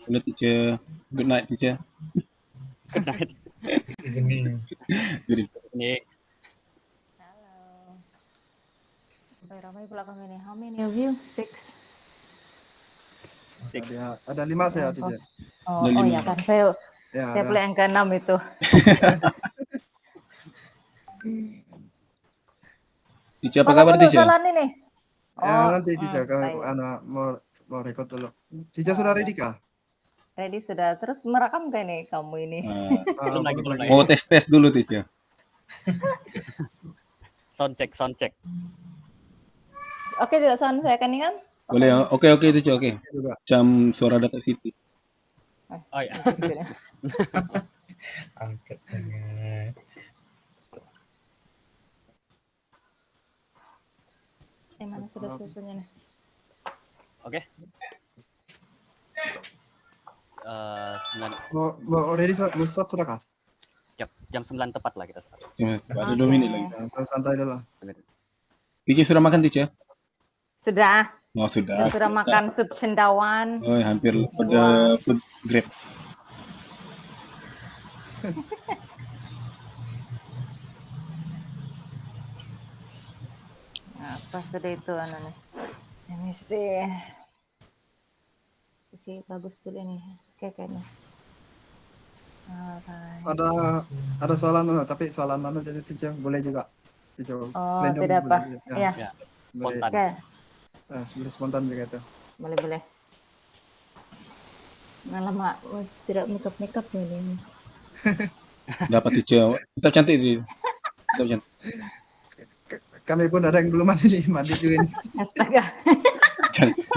Hello teacher. Good night teacher. Good night. Evening. Good Ini Halo. Oh, ramai pula kami nih. How many of you? 6. Ada 5 saya, Yang teacher. Oh, Ada oh 5. ya kan saya Ya, saya ada. pula yang ke-6 itu. Teacher apa Mana kabar penuh teacher? soalan ini? Oh, Nanti teacher baik. mau record dulu. Teacher sudah ready kah? Ready sudah. Terus merekam kan nih kamu ini? Belum lagi. Mau tes dulu teacher. Sound check. Oke, tidak sound saya kan ini kan? Boleh ya? Oke teacher, oke. Juga. Jam suara data city. Oh ya. Angkat sangat. Mana sudah susunya nih? Oke. 9. Mau ready mau start sudah kah? Yap, jam 9 tepat lah kita start. Ada 2 menit lagi. Ya, santai dulu. Teacher sudah makan teacher? Sudah. Oh sudah. Sudah makan sup cendawan. Oh, hampir pada food grade. Apa sudah itu nih? Ini sih. Sih bagus dulu nih. Oke kayaknya. Alright. Ada soalan tapi soalan jadi teacher boleh juga. Teacher. Oh, random tidak apa. boleh. Ya. Ya, Boleh. spontan. Oke, Sebenarnya spontan juga itu. boleh. Lama tidak makeup ini. Dapat teacher. Tetap cantik sih. Tetap cantik. Kami pun ada yang belum mandi juga ini. Astaga.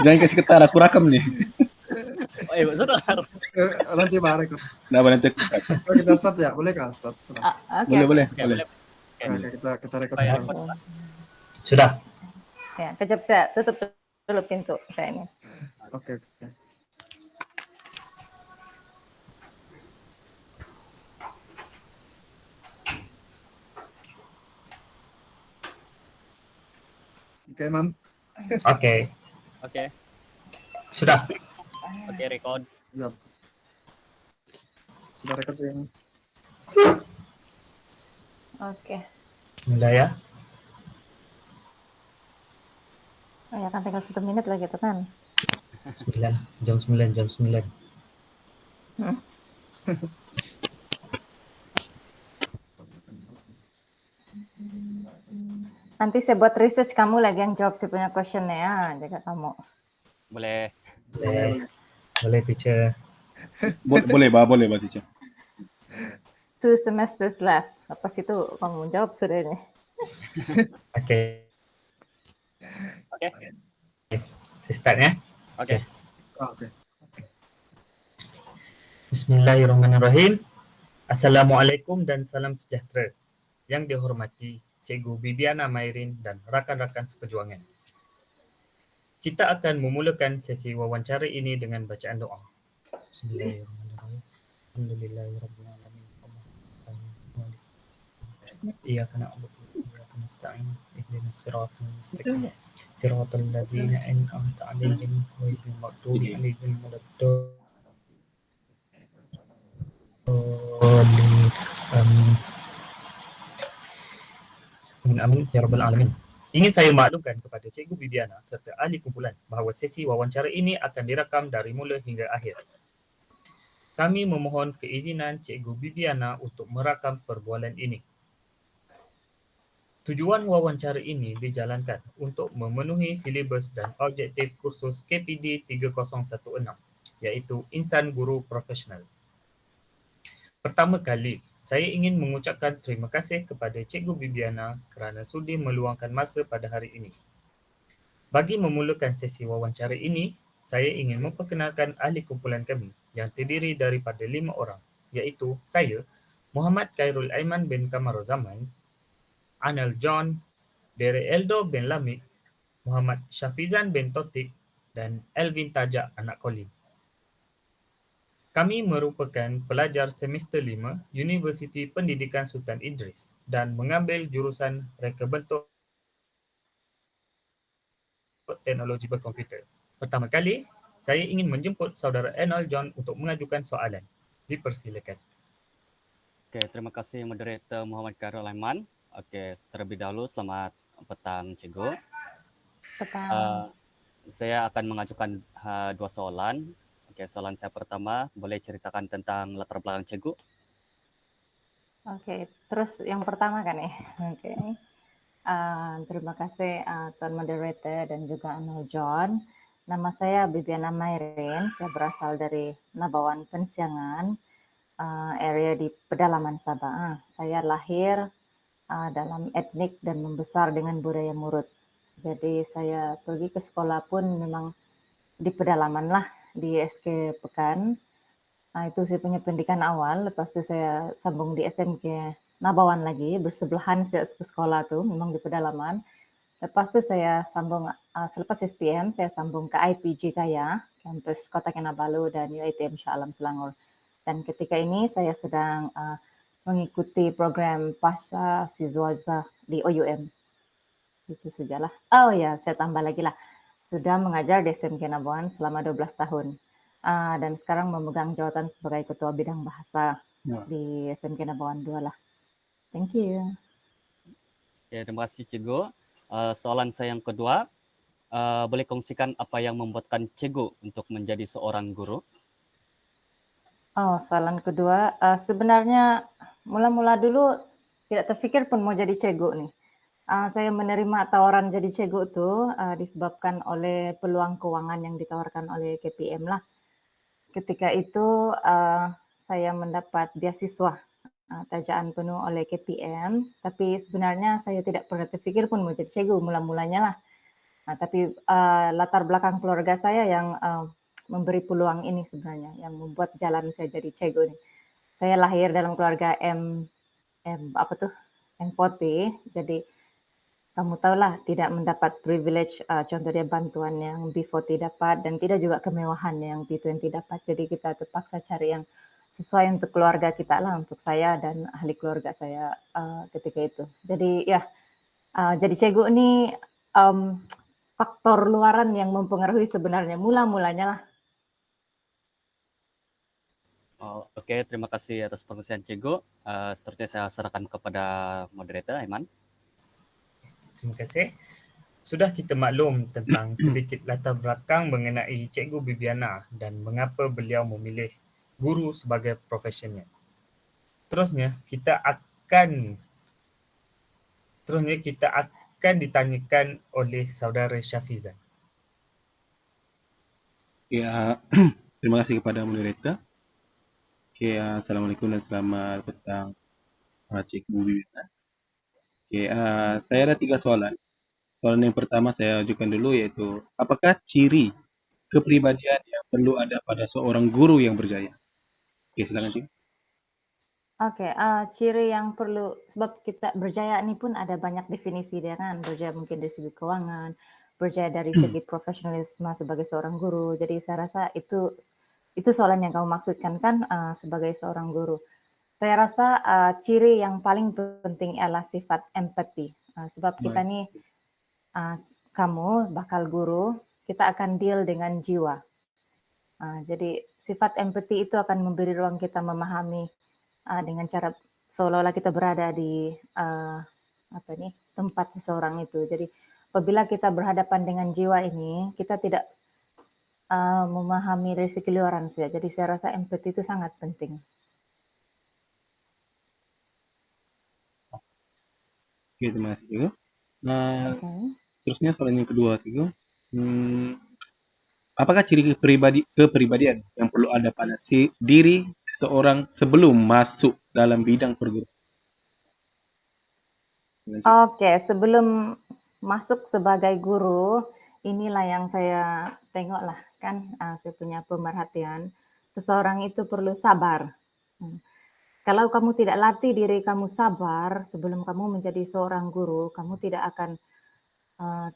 Jangan kasih ketar, aku rakam nih. Oh iya, sudah. Nanti Pak record. Nah, nanti Kita start ya, boleh kah start? Oke. boleh. Oke, kita record Baik, dulu. Sudah. Ya, kejap saya tutup dulu pintu saya ini. Oke. Oke, Man. Oke. Sudah. Oke, record. Siap. Sudah record yang Oke. Mulai ya. Oh ya kan tinggal 1 menit lagi tuh kan. 9. Jam 9. Nanti saya buat research kamu lagi yang jawab saya punya questionnya ya, jaga kamu. Boleh. Boleh teacher. Boleh, Pak teacher. 2 semesters left. Lepas itu kamu jawab sudah ini. Oke. Oke. Saya start ya. Oke. Oke. Bismillahirrahmanirrahim. Assalamualaikum dan salam sejahtera. Yang dihormati Cikgu Bibiana Mairin dan rakan-rakan seperjuangan. Kita akan memulakan sesi wawancara ini dengan bacaan doa. Bismillahirrahmanirrahim. Alhamdulillahirabbil alamin. Iyyaka na'budu wa iyyaka nasta'in. Ihdinas siratal mustaqim. Siratal ladzina an'amta 'alaihim ghairil maghdubi 'alaihim waladdallin. Amin ya rabbal alamin. Ingin saya maklumkan kepada Cikgu Bibiana serta ahli kumpulan bahawa sesi wawancara ini akan direkam dari mula hingga akhir. Kami memohon keizinan Cikgu Bibiana untuk merakam perbualan ini. Tujuan wawancara ini dijalankan untuk memenuhi silibus dan objektif kursus KPD 3016, iaitu Insan Guru Profesional. Pertama kali, saya ingin mengucapkan terima kasih kepada Cikgu Bibiana kerana sudi meluangkan masa pada hari ini. Bagi memulakan sesi wawancara ini, saya ingin memperkenalkan ahli kumpulan kami yang terdiri daripada 5 orang, iaitu saya, Muhammad Khairul Aiman bin Kamaruzaman, Anel John, Dere Eldo bin Lamik, Muhammad Syafizan bin Totik, dan Elvin Tajak anak Colin. Kami merupakan pelajar semester 5 Universiti Pendidikan Sultan Idris dan mengambil jurusan reka bentuk teknologi berkomputer. Pertama kali, Saya ingin menjemput saudara Enol John untuk mengajukan soalan. Dipersilakan. Oke, terima kasih moderator Muhammad Khairul Rahman. Oke, terlebih dahulu selamat petang Cikgu. Petang. Saya akan mengajukan 2 soalan. Oke, soalan saya pertama, boleh ceritakan tentang latar belakang Cikgu? Oke, terus yang pertama kan ya. Oke. Terima kasih Tuan Moderator dan juga Anol John. Nama saya Bibiana Mairin, saya berasal dari Nabawan Pensiangan, area di pedalaman Sabah. Saya lahir dalam etnik dan membesar dengan budaya Murut. Jadi saya pergi ke sekolah pun memang di pedalaman lah, di SK Pekan. Itu saya punya pendidikan awal, lepas itu saya sambung di SMK Nabawan lagi, bersebelahan saya ke sekolah tuh, memang di pedalaman. Lepas itu saya sambung, selepas SPM, saya sambung ke IPG Kaya, kampus Kota Kinabalu dan UiTM Shah Alam Selangor. Dan ketika ini saya sedang mengikuti program Pasca Siswaza di OUM. Itu sajalah. Oh ya, saya tambah lagi lah. Sudah mengajar di SMK Nabawan selama 12 tahun. Dan sekarang memegang jawatan sebagai Ketua Bidang Bahasa di SMK Nabawan 2 lah. Thank you. Oke, terima kasih Cikgu. Soalan saya yang kedua, boleh kongsikan apa yang membuatkan Cikgu untuk menjadi seorang guru? Oh, soalan kedua, sebenarnya mula-mula dulu tidak terfikir pun mau jadi cikgu nih. Saya menerima tawaran jadi cikgu itu disebabkan oleh peluang keuangan yang ditawarkan oleh KPM lah. Ketika itu saya mendapat beasiswa tajaan penuh oleh KPM, tapi sebenarnya saya tidak pernah terfikir pun mau jadi cikgu mula-mulanya lah. Tapi latar belakang keluarga saya yang memberi peluang ini sebenarnya, yang membuat jalan saya jadi cikgu ini. Saya lahir dalam keluarga M40, jadi kamu tahulah tidak mendapat privilege, contohnya bantuan yang B40 dapat dan tidak juga kemewahan yang B20 dapat. Jadi kita terpaksa cari yang sesuai untuk keluarga kita lah, untuk saya dan ahli keluarga saya ketika itu. Jadi ya, jadi cikgu ini faktor luaran yang mempengaruhi sebenarnya mula-mulanya lah. Oke, terima kasih atas pengisian Cikgu. Seterusnya saya serahkan kepada moderator Aiman. Terima kasih. Sudah kita maklum tentang sedikit latar belakang mengenai Cikgu Bibiana dan mengapa beliau memilih guru sebagai profesionnya. Terusnya kita akan ditanyakan oleh saudara Syafizan. Ya, terima kasih kepada moderator. Okay, Assalamualaikum dan selamat petang Cikgu Bibiana. Okay, saya ada 3 soalan. Soalan yang pertama saya ajukan dulu iaitu, apakah ciri kepribadian yang perlu ada pada seorang guru yang berjaya? Oke, silakan Cikgu. Oke, ciri yang perlu, sebab kita berjaya ini pun ada banyak definisi dia kan, berjaya mungkin dari segi keuangan, berjaya dari segi profesionalisme sebagai seorang guru. Jadi saya rasa itu soalan yang kamu maksudkan kan sebagai seorang guru. Saya rasa ciri yang paling penting adalah sifat empati. Sebab kita nih, kamu bakal guru, kita akan deal dengan jiwa. Jadi sifat empati itu akan memberi ruang kita memahami dengan cara seolah-olah kita berada di tempat seseorang itu. Jadi apabila kita berhadapan dengan jiwa ini, kita tidak memahami dari segi luaran saja. Jadi saya rasa empati itu sangat penting. Oke, terima kasih Cikgu. Okay. Terusnya soalan yang kedua Cikgu. Apakah ciri kepribadian yang perlu ada pada diri seseorang sebelum masuk dalam bidang perguruan? Oke, sebelum masuk sebagai guru, inilah yang saya tengok lah kan, saya punya pemerhatian. Seseorang itu perlu sabar. Kalau kamu tidak latih diri kamu sabar sebelum kamu menjadi seorang guru, kamu tidak akan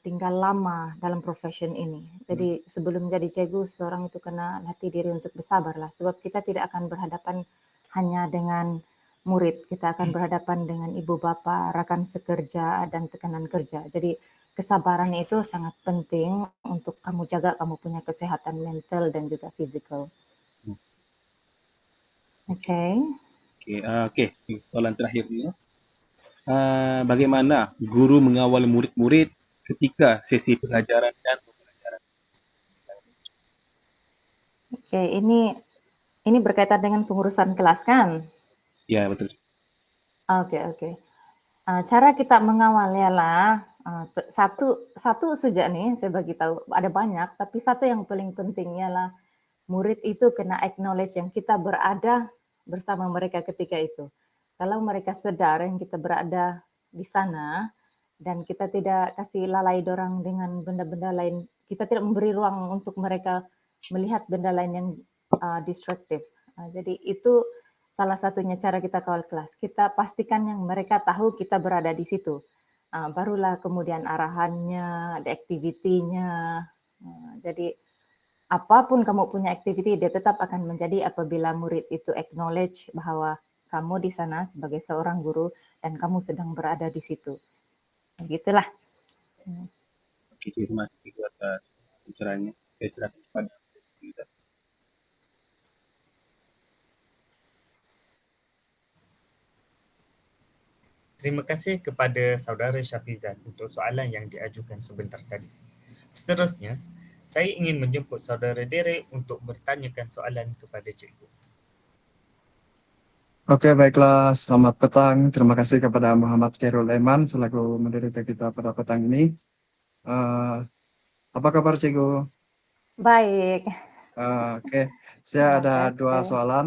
tinggal lama dalam profession ini. Jadi sebelum jadi cikgu, seseorang itu kena latih diri untuk bersabar lah. Sebab kita tidak akan berhadapan hanya dengan murid, kita akan berhadapan dengan ibu bapa, rekan sekerja, dan tekanan kerja. Jadi kesabaran itu sangat penting untuk kamu jaga kamu punya kesehatan mental dan juga fisikal. Oke. Oke, soalan terakhir ni. Bagaimana guru mengawal murid-murid ketika sesi pelajaran dan pembelajaran? Oke, ini berkaitan dengan pengurusan kelas kan? Ya, betul. Oke. Cara kita mengawal ialah satu saja nih saya bagi tahu, ada banyak, tapi satu yang paling penting ialah murid itu kena acknowledge yang kita berada bersama mereka ketika itu. Kalau mereka sadar yang kita berada di sana dan kita tidak kasih lalai dorang dengan benda-benda lain, kita tidak memberi ruang untuk mereka melihat benda lain yang destruktif. Jadi itu salah satunya cara kita kawal kelas. Kita pastikan yang mereka tahu kita berada di situ. Barulah kemudian arahannya, ada aktivitinya. Jadi apapun kamu punya activity, dia tetap akan menjadi apabila murid itu acknowledge bahwa kamu di sana sebagai seorang guru dan kamu sedang berada di situ. Begitulah. Oke, terima kasih atas pencerahannya. Saya serahkan kepada kita. Terima kasih kepada saudara Syafizan untuk soalan yang diajukan sebentar tadi. Seterusnya, saya ingin menjemput saudara Derek untuk bertanyakan soalan kepada cikgu. Oke, baiklah. Selamat petang. Terima kasih kepada Muhammad Khairul Eman selaku moderator kita pada petang ini. Apa kabar cikgu? Baik. Oke, saya ada Terima dua kasih. soalan.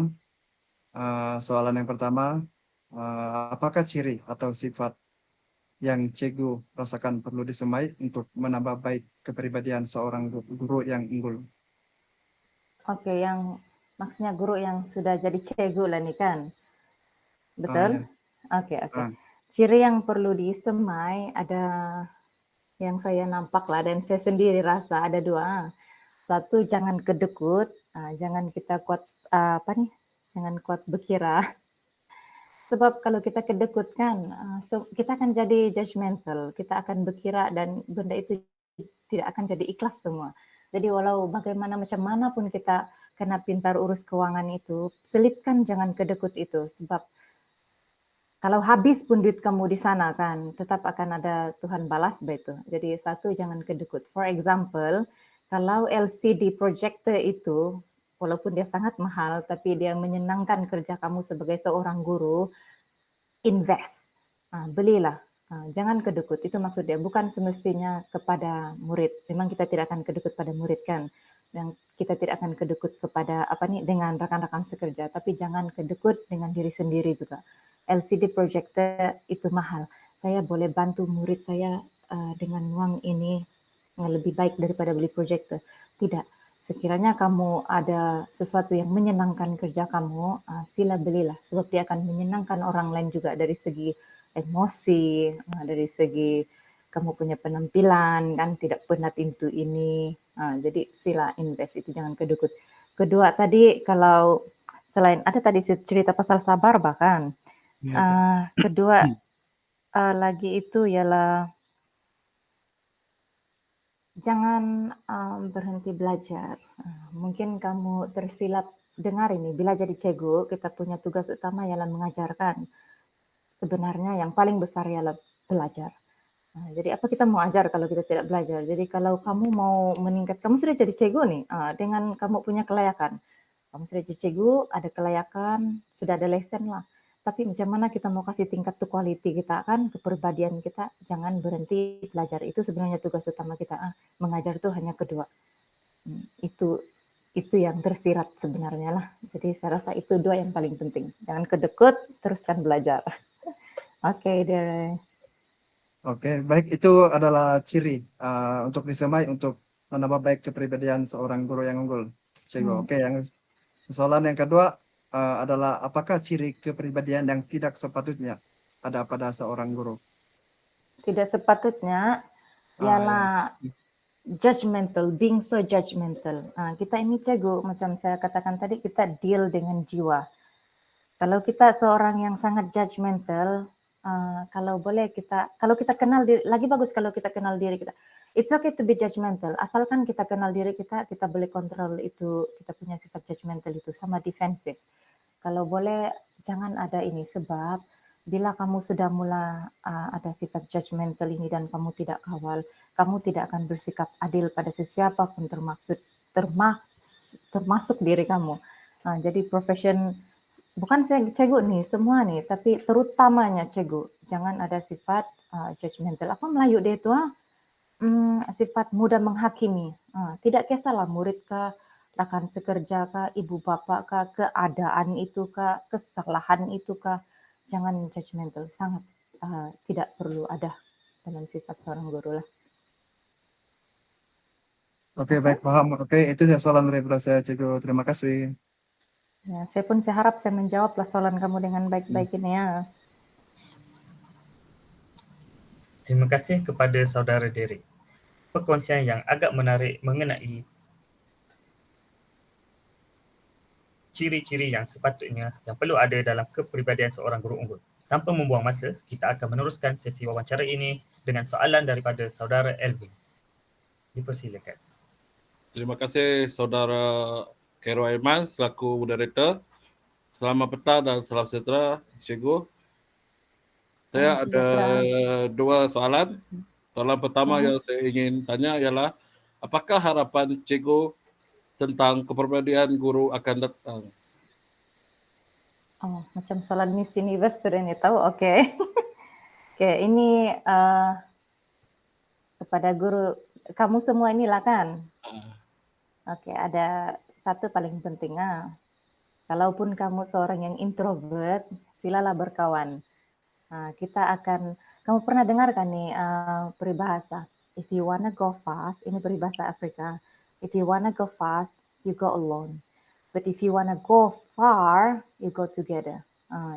Soalan yang pertama, apakah ciri atau sifat yang cikgu rasakan perlu disemai untuk menambah baik kepribadian seorang guru yang unggul? Oke, yang maksudnya guru yang sudah jadi cikgu lah nih kan? Betul? Ya. Oke. Ciri yang perlu disemai ada yang saya nampak lah dan saya sendiri rasa ada dua. Satu, jangan kedekut, jangan kita kuat jangan kuat berkira. Sebab kalau kita kedekut kan, kita akan jadi judgmental, kita akan berkira dan benda itu tidak akan jadi ikhlas semua. Jadi walau bagaimana macam mana pun kita kena pintar urus keuangan itu, selitkan jangan kedekut itu. Sebab kalau habis pun duit kamu di sana kan, tetap akan ada Tuhan balas begitu. Jadi satu, jangan kedekut. For example, kalau LCD projector itu, walaupun dia sangat mahal, tapi dia menyenangkan kerja kamu sebagai seorang guru, invest. Belilah. Jangan kedekut. Itu maksudnya. Bukan semestinya kepada murid. Memang kita tidak akan kedekut pada murid kan. Dan kita tidak akan kedekut kepada dengan rekan-rekan sekerja. Tapi jangan kedekut dengan diri sendiri juga. LCD projector itu mahal. Saya boleh bantu murid saya dengan uang ini yang lebih baik daripada beli projector. Tidak. Sekiranya kamu ada sesuatu yang menyenangkan kerja kamu, sila belilah. Sebab dia akan menyenangkan orang lain juga dari segi emosi, dari segi kamu punya penampilan, kan tidak penat itu ini. Jadi sila invest, itu jangan kedekut. Kedua tadi, kalau selain ada tadi cerita pasal sabar bahkan. Kedua lagi itu ialah jangan berhenti belajar. Mungkin kamu tersilap dengar ini, bila jadi cikgu, kita punya tugas utama ialah mengajarkan. Sebenarnya yang paling besar ialah belajar. Jadi apa kita mau ajar kalau kita tidak belajar? Jadi kalau kamu mau meningkat, kamu sudah jadi cikgu nih, dengan kamu punya kelayakan. Kamu sudah jadi cikgu, ada kelayakan, sudah ada lesson lah. Tapi macam mana kita mau kasih tingkat to quality kita kan, kepribadian kita, jangan berhenti belajar. Itu sebenarnya tugas utama kita. Mengajar itu hanya kedua. Itu yang tersirat sebenarnya lah. Jadi saya rasa itu dua yang paling penting. Jangan kedekut, teruskan belajar. Oke, Dere. Oke, baik, itu adalah ciri untuk disemai untuk menambah baik kepribadian seorang guru yang unggul. Cikgu. Oke, yang soalan yang kedua adalah apakah ciri kepribadian yang tidak sepatutnya ada pada seorang guru? Tidak sepatutnya ialah judgmental, being so judgmental. Kita ini cikgu, macam saya katakan tadi, kita deal dengan jiwa. Kalau kita seorang yang sangat judgmental, kalau boleh kalau kita kenal diri, lagi bagus kalau kita kenal diri kita. It's okay to be judgmental, asalkan kita kenal diri kita boleh kontrol itu, kita punya sifat judgmental itu, sama defensif. Kalau boleh jangan ada ini, sebab bila kamu sudah mulai ada sifat judgmental ini dan kamu tidak kawal, kamu tidak akan bersikap adil pada sesiapa pun, termasuk diri kamu. Jadi profession, bukan saya cegu nih, semua nih, tapi terutamanya cegu, jangan ada sifat judgmental. Apa Melayu dia itu sifat mudah menghakimi. Tidak kisahlah murid kah, rekan sekerja kah, ibu bapak kah, keadaan itu kah, kesalahan itu kah, jangan judgmental, sangat tidak perlu ada dalam sifat seorang guru lah. Oke, baik, paham. Oke, itu ya soalan dari saya, Cikgu. Terima kasih. Ya, saya harap saya menjawablah soalan kamu dengan baik-baik ini ya. Terima kasih kepada saudara Derek. Perkongsian yang agak menarik mengenai ciri-ciri yang sepatutnya yang perlu ada dalam kepribadian seorang guru unggul. Tanpa membuang masa, kita akan meneruskan sesi wawancara ini dengan soalan daripada saudara Elvin. Dipersilakan. Terima kasih saudara Khairul Aiman selaku moderator. Selamat petang dan salam sejahtera, Cikgu. Saya ada dua soalan. Soalan pertama yang saya ingin tanya ialah, apakah harapan Cikgu tentang kepribadian guru akan datang? Oh, macam soalan Miss Universe sudah nih tahu, oke. Oke, ini kepada guru, kamu semua inilah kan? Oke, ada satu paling penting. Kalaupun kamu seorang yang introvert, silalah berkawan. Kamu pernah dengar kan nih peribahasa, if you wanna go fast, ini peribahasa Afrika, if you wanna go fast, you go alone. But if you wanna go far, you go together.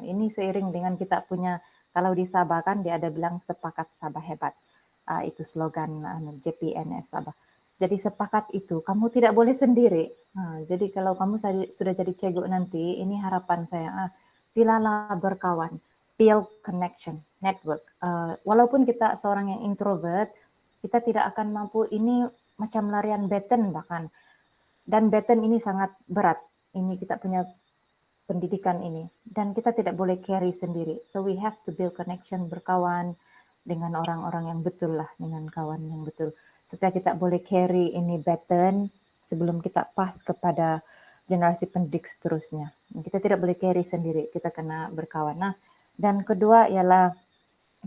Ini seiring dengan kita punya, kalau di Sabah kan dia ada bilang sepakat Sabah hebat. Itu slogan JPNS Sabah. Jadi sepakat itu, kamu tidak boleh sendiri. Jadi kalau kamu sudah jadi cegu nanti, ini harapan saya, pilihlah berkawan, build connection, network. Walaupun kita seorang yang introvert, kita tidak akan mampu, ini macam larian baton bahkan. Dan baton ini sangat berat. Ini kita punya pendidikan ini. Dan kita tidak boleh carry sendiri. So we have to build connection, berkawan dengan orang-orang yang betul lah, dengan kawan yang betul. Supaya kita boleh carry ini baton sebelum kita pas kepada generasi pendidik seterusnya. Kita tidak boleh carry sendiri, kita kena berkawan. Dan kedua ialah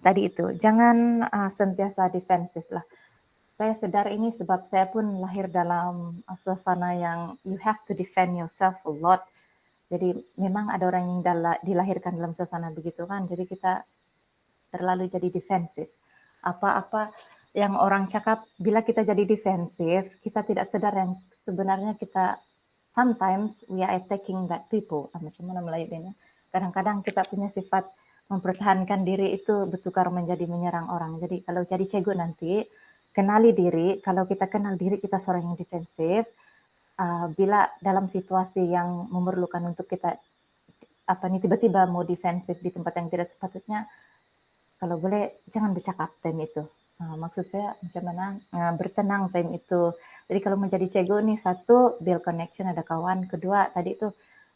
tadi itu, jangan sentiasa defensif lah. Saya sadar ini sebab saya pun lahir dalam suasana yang you have to defend yourself a lot. Jadi memang ada orang yang dilahirkan dalam suasana begitu kan, jadi kita terlalu jadi defensif. Apa-apa yang orang cakap, bila kita jadi defensif, kita tidak sadar yang sebenarnya kita sometimes we are attacking that people. Macam mana Melayunya? Kadang-kadang kita punya sifat mempertahankan diri itu bertukar menjadi menyerang orang. Jadi kalau jadi cegu nanti, kenali diri. Kalau kita kenal diri kita seorang yang defensif, bila dalam situasi yang memerlukan untuk kita tiba-tiba mau defensif di tempat yang tidak sepatutnya, kalau boleh jangan bercakap time itu. Maksud saya macam mana bertenang time itu. Jadi kalau menjadi cegu nih, satu build connection, ada kawan. Kedua tadi itu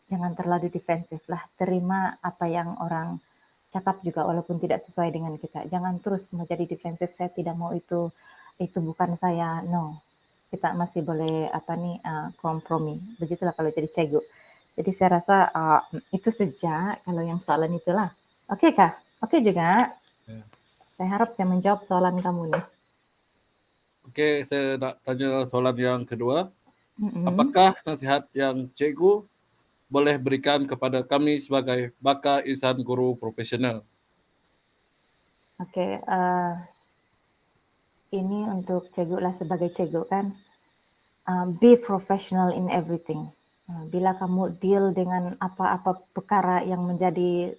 jangan terlalu defensif lah. Terima apa yang orang cakap juga walaupun tidak sesuai dengan kita. Jangan terus menjadi defensif. Saya tidak mau itu bukan saya. No, kita masih boleh kompromi. Begitulah kalau jadi cegu. Jadi saya rasa itu saja kalau yang soalan itulah. Oke kah? Oke juga. Saya harap saya menjawab soalan kamu nih. Oke, saya nak tanya soalan yang kedua. Apakah nasihat yang Cikgu boleh berikan kepada kami sebagai bakal insan guru profesional? Oke, ini untuk Cikgu lah, sebagai Cikgu kan. Be professional in everything. Bila kamu deal dengan apa-apa perkara yang menjadi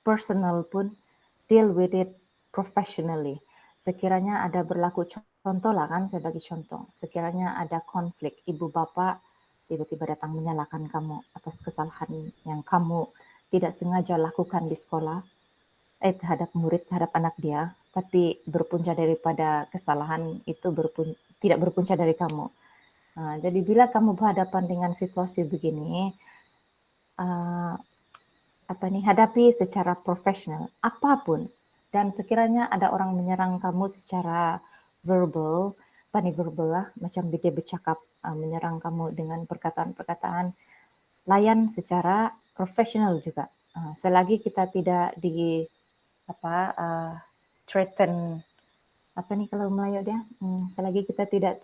personal pun, deal with it professionally. Sekiranya ada berlaku contoh lah kan, saya bagi contoh. Sekiranya ada konflik, ibu bapak tiba-tiba datang menyalahkan kamu atas kesalahan yang kamu tidak sengaja lakukan di sekolah, terhadap murid, terhadap anak dia, tapi berpunca daripada kesalahan itu tidak berpunca dari kamu. Jadi bila kamu berhadapan dengan situasi begini, hadapi secara profesional apapun, dan sekiranya ada orang menyerang kamu secara verbal, verbal lah, macam dia bercakap menyerang kamu dengan perkataan-perkataan, layan secara profesional juga. Selagi kita tidak di threaten, kalau Melayu dia, selagi kita tidak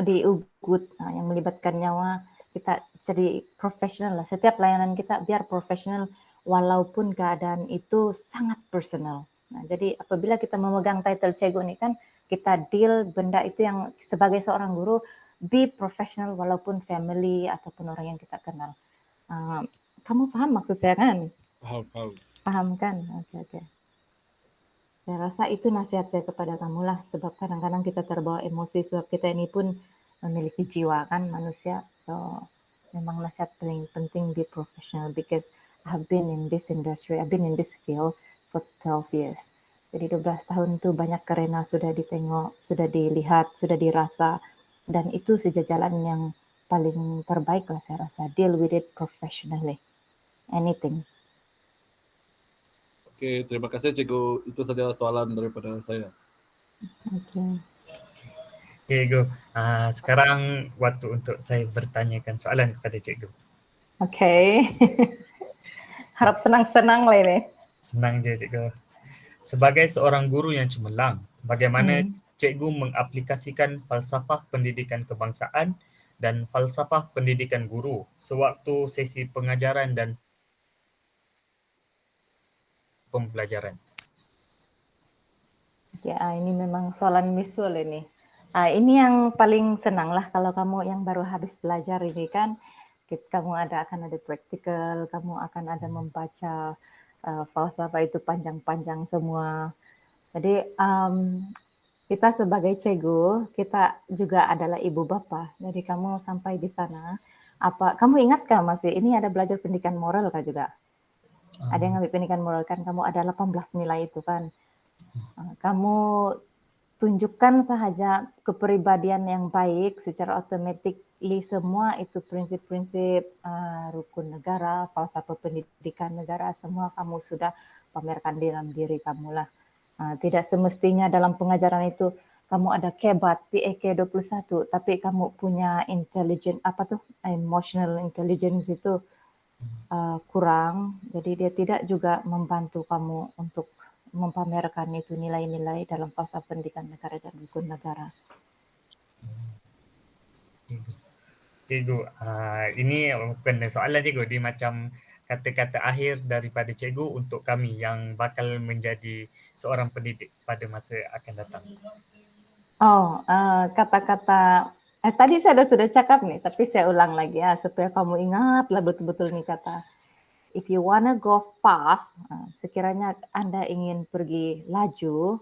diugut yang melibatkan nyawa, kita jadi profesional lah. Setiap layanan kita biar profesional walaupun keadaan itu sangat personal. Jadi apabila kita memegang title Cikgu ini kan kita deal benda itu yang sebagai seorang guru, be professional walaupun family ataupun orang yang kita kenal. Kamu paham maksud saya kan? Paham. Paham kan? Oke. Saya rasa itu nasihat saya kepada kamu lah, sebab kadang-kadang kita terbawa emosi, sebab kita ini pun memiliki jiwa kan manusia. So memang nasihat paling penting be professional, because I've been in this industry, I've been in this field for 12 years. Jadi 12 tahun itu banyak karena sudah ditengok, sudah dilihat, sudah dirasa, dan itu sejalan yang paling terbaik lah saya rasa. Deal with it professionally. Anything. Oke, terima kasih Cikgu. Itu saja soalan daripada saya. Okay. Cikgu, sekarang waktu untuk saya bertanyakan soalan kepada Cikgu. Okay. Harap senang-senang lah ini. Senang je Cikgu. Sebagai seorang guru yang cemerlang, bagaimana Cikgu mengaplikasikan falsafah pendidikan kebangsaan dan falsafah pendidikan guru sewaktu sesi pengajaran dan pembelajaran? Ya, ini memang soalan misul ini. Ini yang paling senang lah kalau kamu yang baru habis belajar ini kan, kamu akan ada praktikal, kamu akan ada membaca falsafah itu panjang-panjang semua. Jadi kita sebagai cikgu, kita juga adalah ibu bapa. Jadi kamu sampai di sana, kamu ingatkah masih ini ada belajar pendidikan moral kah juga? Ada yang ambil pendidikan moral kan, kamu ada 18 nilai itu kan. Kamu tunjukkan sahaja kepribadian yang baik secara otomatis semua itu prinsip-prinsip rukun negara, falsafah pendidikan negara, semua kamu sudah pamerkan dalam diri kamu lah. Tidak semestinya dalam pengajaran itu kamu ada kebat PAK 21 tapi kamu punya emotional intelligence itu kurang, jadi dia tidak juga membantu kamu untuk mempamerkan itu nilai-nilai dalam falsafah pendidikan negara dan rukun negara. Cikgu, ini bukan soalan Cikgu, dia macam kata-kata akhir daripada Cikgu untuk kami yang bakal menjadi seorang pendidik pada masa akan datang. Kata-kata tadi saya sudah cakap nih, tapi saya ulang lagi ya supaya kamu ingatlah betul-betul nih kata. If you wanna go fast, sekiranya Anda ingin pergi laju,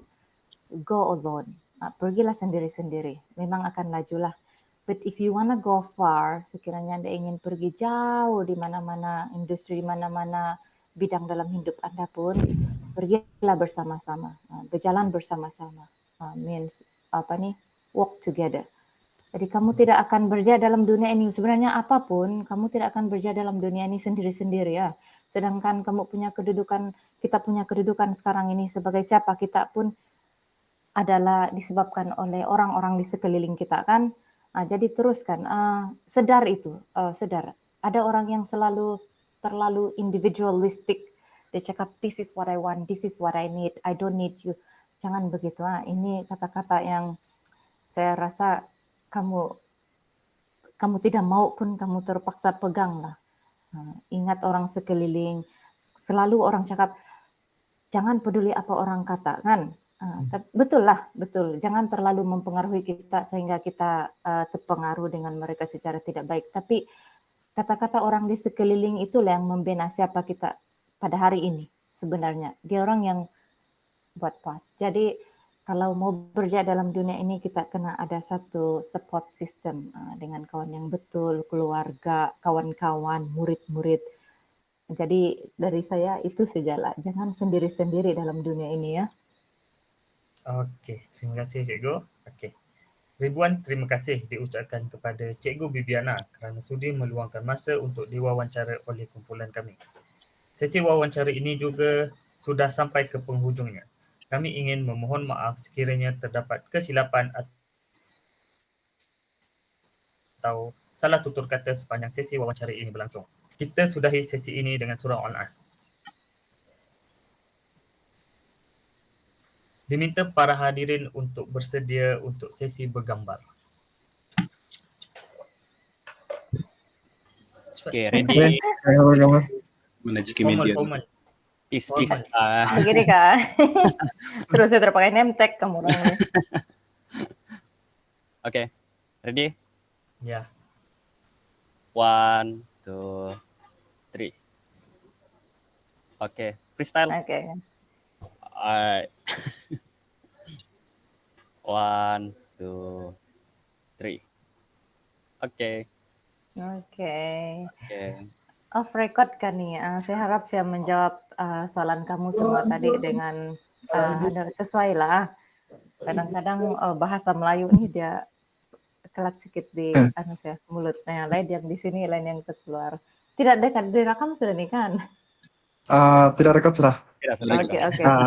go alone. Pergilah sendiri-sendiri. Memang akan lajulah. But if you wanna go far, sekiranya Anda ingin pergi jauh di mana-mana, industri di mana-mana, bidang dalam hidup Anda pun, pergilah bersama-sama. Berjalan bersama-sama. Means walk together. Jadi kamu tidak akan berjaya dalam dunia ini, sebenarnya apapun, kamu tidak akan berjaya dalam dunia ini sendiri-sendiri ya. Sedangkan kamu punya kedudukan, kita punya kedudukan sekarang ini sebagai siapa, kita pun adalah disebabkan oleh orang-orang di sekeliling kita kan. Jadi teruskan, sedar itu, sedar. Ada orang yang terlalu individualistic, dia cakap this is what I want, this is what I need, I don't need you. Jangan begitu, ini kata-kata yang saya rasa kamu tidak mau pun kamu terpaksa pegang lah. Ingat orang sekeliling, selalu orang cakap jangan peduli apa orang kata kan. Betul lah, betul. Jangan terlalu mempengaruhi kita sehingga kita terpengaruh dengan mereka secara tidak baik. Tapi kata-kata orang di sekeliling itulah yang membina siapa kita pada hari ini sebenarnya. Dia orang yang buat path. Jadi kalau mau berjaya dalam dunia ini kita kena ada satu support system dengan kawan yang betul, keluarga, kawan-kawan, murid-murid. Jadi dari saya itu sajalah, jangan sendiri-sendiri dalam dunia ini ya. Okey, terima kasih Cikgu. Okey. Ribuan terima kasih diucapkan kepada Cikgu Bibiana kerana sudi meluangkan masa untuk diwawancara oleh kumpulan kami. Sesi wawancara ini juga sudah sampai ke penghujungnya. Kami ingin memohon maaf sekiranya terdapat kesilapan atau salah tutur kata sepanjang sesi wawancara ini berlangsung. Kita sudahi sesi ini dengan surah Al-As. Diminta para hadirin untuk bersedia untuk sesi bergambar. Oke, Oke, ready? gambar-gambar. Menajiki Formal, media. formal. Is Formal. Begini kan. Terus saya terpakai name tag kamu orang ini. Oke, ready? Ya. 1, 2, 3. Oke, freestyle. Oke. Alright. 1, 2, 3. Oke. Oke. Oke. Off record kan nih. Saya harap saya menjawab soalan kamu semua tadi dengan sesuai lah. Kadang-kadang bahasa Melayu nih dia kelat sedikit di mulutnya. Lain yang di sini, lain yang keluar. Tidak dekat direkam sudah nih kan? Tidak rekod sudah. Tidak sudah. Oke, oke. Ah,